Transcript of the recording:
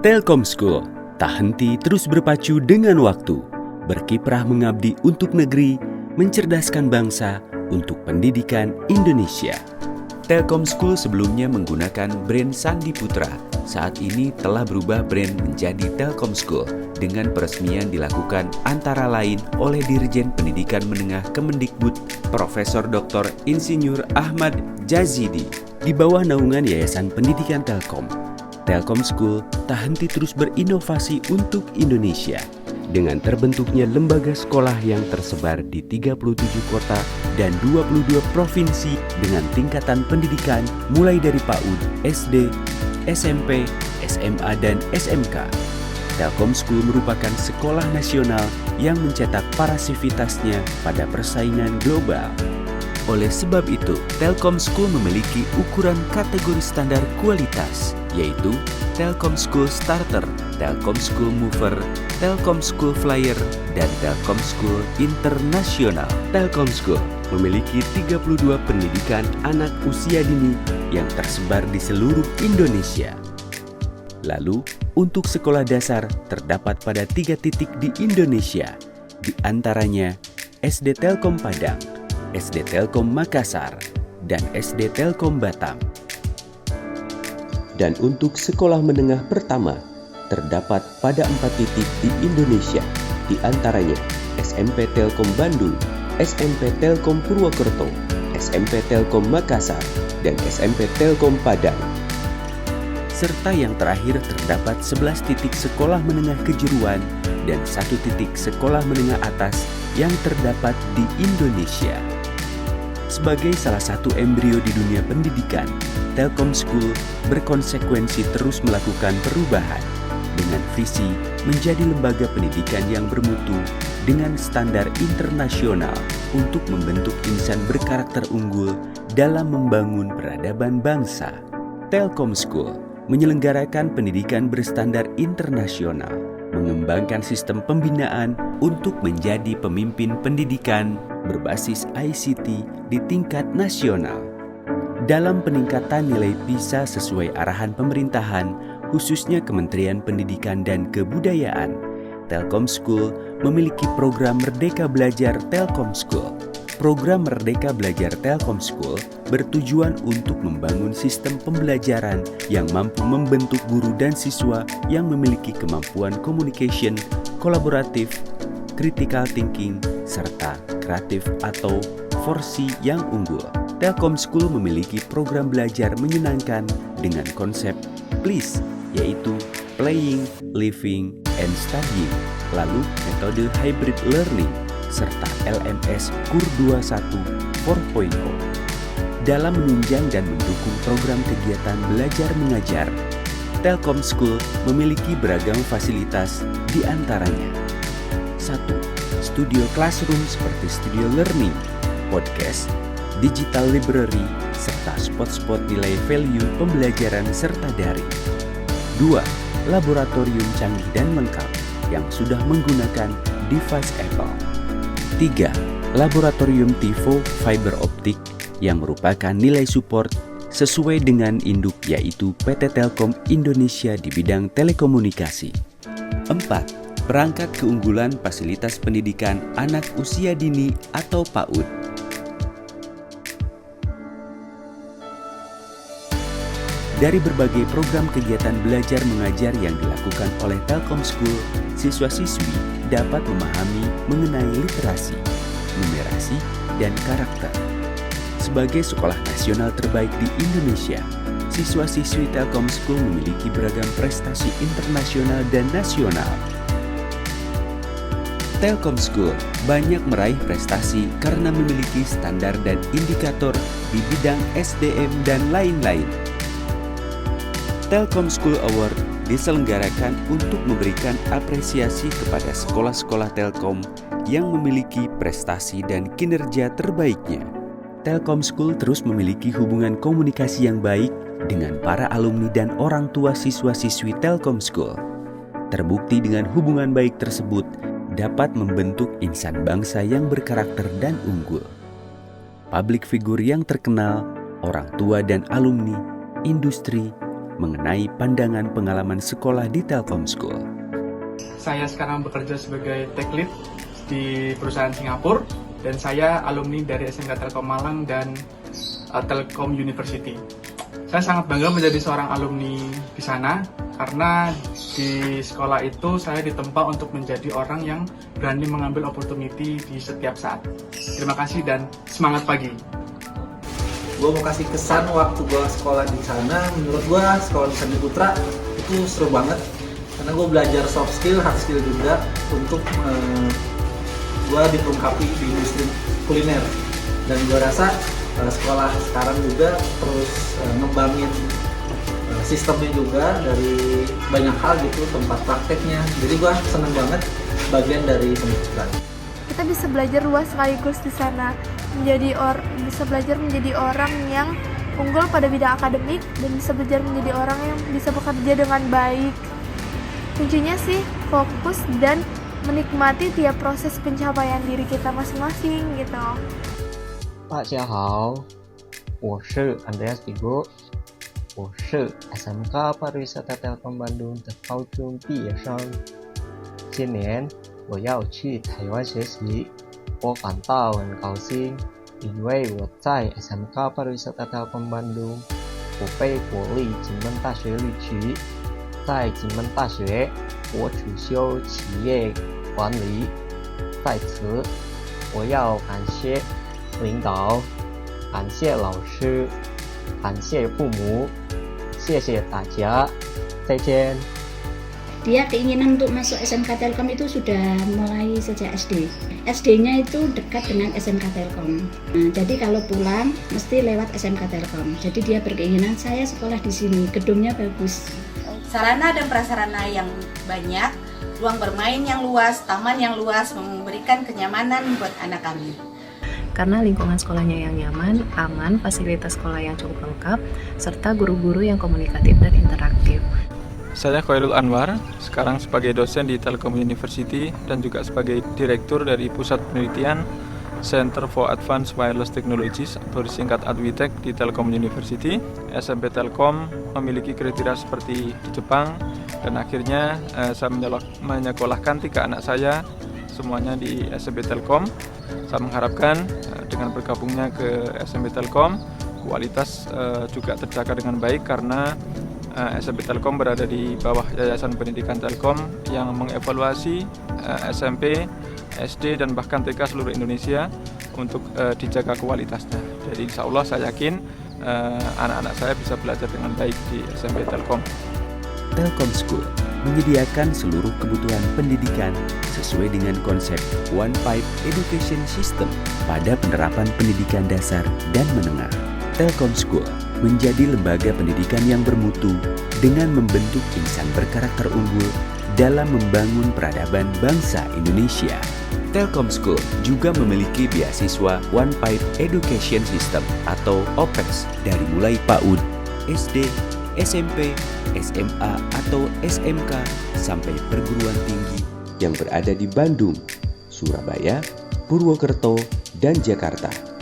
Telkom School tak henti terus berpacu dengan waktu, berkiprah mengabdi untuk negeri, mencerdaskan bangsa untuk pendidikan Indonesia. Telkom School sebelumnya menggunakan brand Sandi Putra, saat ini telah berubah brand menjadi Telkom School dengan peresmian dilakukan antara lain oleh Dirjen Pendidikan Menengah Kemendikbud Profesor Dr. Insinyur Ahmad Jazidi di bawah naungan Yayasan Pendidikan Telkom. Telkom School tak henti terus berinovasi untuk Indonesia dengan terbentuknya lembaga sekolah yang tersebar di 37 kota dan 22 provinsi dengan tingkatan pendidikan mulai dari PAUD, SD, SMP, SMA, dan SMK. Telkom School merupakan sekolah nasional yang mencetak parasivitasnya pada persaingan global. Oleh sebab itu, Telkom School memiliki ukuran kategori standar kualitas, yaitu Telkom School Starter, Telkom School Mover, Telkom School Flyer, dan Telkom School Internasional. Telkom School memiliki 32 pendidikan anak usia dini yang tersebar di seluruh Indonesia. Lalu, untuk sekolah dasar terdapat pada 3 titik di Indonesia, di antaranya SD Telkom Padang, SD Telkom Makassar, dan SD Telkom Batam. Dan untuk sekolah menengah pertama, terdapat pada 4 titik di Indonesia, di antaranya SMP Telkom Bandung, SMP Telkom Purwokerto, SMP Telkom Makassar, dan SMP Telkom Padang. Serta yang terakhir terdapat 11 titik sekolah menengah kejuruan dan 1 titik sekolah menengah atas yang terdapat di Indonesia. Sebagai salah satu embrio di dunia pendidikan, Telkom School berkonsekuensi terus melakukan perubahan dengan visi menjadi lembaga pendidikan yang bermutu dengan standar internasional untuk membentuk insan berkarakter unggul dalam membangun peradaban bangsa. Telkom School menyelenggarakan pendidikan berstandar internasional, mengembangkan sistem pembinaan untuk menjadi pemimpin pendidikan berbasis ICT di tingkat nasional. Dalam peningkatan nilai PISA sesuai arahan pemerintahan, khususnya Kementerian Pendidikan dan Kebudayaan, Telkom School memiliki program Merdeka Belajar Telkom School. Program Merdeka Belajar Telkom School bertujuan untuk membangun sistem pembelajaran yang mampu membentuk guru dan siswa yang memiliki kemampuan communication, kolaboratif, critical thinking, serta kreatif atau forsi yang unggul. Telkom School memiliki program belajar menyenangkan dengan konsep PLIS, yaitu Playing, Living, and Studying, lalu metode Hybrid Learning, serta LMS KUR 21 4.0. Dalam menunjang dan mendukung program kegiatan belajar mengajar, Telkom School memiliki beragam fasilitas di antaranya. 1. Studio classroom seperti studio learning, podcast, digital library, serta spot-spot nilai value pembelajaran serta daring. 2. Laboratorium canggih dan lengkap yang sudah menggunakan device Apple. 3. Laboratorium TIVO fiber optik yang merupakan nilai support sesuai dengan induk yaitu PT Telkom Indonesia di bidang telekomunikasi. 4. Perangkat keunggulan fasilitas pendidikan anak usia dini atau PAUD. Dari berbagai program kegiatan belajar mengajar yang dilakukan oleh Telkom School, siswa-siswi dapat memahami mengenai literasi, numerasi, dan karakter. Sebagai sekolah nasional terbaik di Indonesia, siswa-siswi Telkom School memiliki beragam prestasi internasional dan nasional. Telkom School banyak meraih prestasi karena memiliki standar dan indikator di bidang SDM dan lain-lain. Telkom School Award diselenggarakan untuk memberikan apresiasi kepada sekolah-sekolah Telkom yang memiliki prestasi dan kinerja terbaiknya. Telkom School terus memiliki hubungan komunikasi yang baik dengan para alumni dan orang tua siswa-siswi Telkom School. Terbukti dengan hubungan baik tersebut dapat membentuk insan bangsa yang berkarakter dan unggul. Publik figur yang terkenal, orang tua dan alumni, industri, mengenai pandangan pengalaman sekolah di Telkom School. Saya sekarang bekerja sebagai tech lead di perusahaan Singapura dan saya alumni dari SMK Telkom Malang dan Telkom University. Saya sangat bangga menjadi seorang alumni di sana karena di sekolah itu saya ditempa untuk menjadi orang yang berani mengambil opportunity di setiap saat. Terima kasih dan semangat pagi. Gue mau kasih kesan waktu gue sekolah di sana. Menurut gue sekolah di Sandi Putra itu seru banget karena gue belajar soft skill, hard skill juga untuk gue diperlengkapi di industri kuliner. Dan gue rasa sekolah sekarang juga terus ngembangin sistemnya juga dari banyak hal gitu, tempat prakteknya. Jadi gue seneng banget bagian dari Sandi Putra. Kita bisa belajar luas sekaligus di sana, bisa belajar menjadi orang yang unggul pada bidang akademik dan bisa belajar menjadi orang yang bisa bekerja dengan baik. Kuncinya sih fokus dan menikmati tiap proses pencapaian diri kita masing-masing gitu. 大家好，我是 Andreas Digo， 我是 SMK Pariwisata Telkom Bandung的高中毕业生。今年我要去台湾学习，我感到很高兴，因为我在 SMK Pariwisata Telkom Bandung， 我被国立金门大学录取。在金门大学，我主修企业管理。在此，我要感谢领导，感谢老师，感谢父母，谢谢大家，再见。 Dia keinginan untuk masuk SMK Telkom itu sudah mulai sejak SD. SD-nya itu dekat dengan SMK Telkom. Nah, jadi kalau pulang mesti lewat SMK Telkom. Jadi dia berkeinginan saya sekolah di sini, gedungnya bagus. Sarana dan prasarana yang banyak, ruang bermain yang luas, taman yang luas memberikan kenyamanan buat anak kami. Karena lingkungan sekolahnya yang nyaman, aman, fasilitas sekolah yang cukup lengkap, serta guru-guru yang komunikatif dan interaktif. Saya Khairul Anwar, sekarang sebagai dosen di Telkom University dan juga sebagai direktur dari Pusat Penelitian Center for Advanced Wireless Technologies atau disingkat ADWITEC di Telkom University. SMP Telkom memiliki kriteria seperti di Jepang dan akhirnya saya menyekolahkan 3 anak saya semuanya di SMP Telkom. Saya mengharapkan dengan bergabungnya ke SMP Telkom kualitas juga terjaga dengan baik karena SMP Telkom berada di bawah Yayasan Pendidikan Telkom yang mengevaluasi SMP, SD dan bahkan TK seluruh Indonesia untuk dijaga kualitasnya. Jadi insya Allah saya yakin anak-anak saya bisa belajar dengan baik di SMP Telkom. Telkom School menyediakan seluruh kebutuhan pendidikan sesuai dengan konsep One Pipe Education System pada penerapan pendidikan dasar dan menengah. Telkom School menjadi lembaga pendidikan yang bermutu dengan membentuk insan berkarakter unggul dalam membangun peradaban bangsa Indonesia. Telkom School juga memiliki beasiswa One Pipe Education System atau OPEX dari mulai PAUD, SD, SMP, SMA atau SMK sampai perguruan tinggi yang berada di Bandung, Surabaya, Purwokerto, dan Jakarta.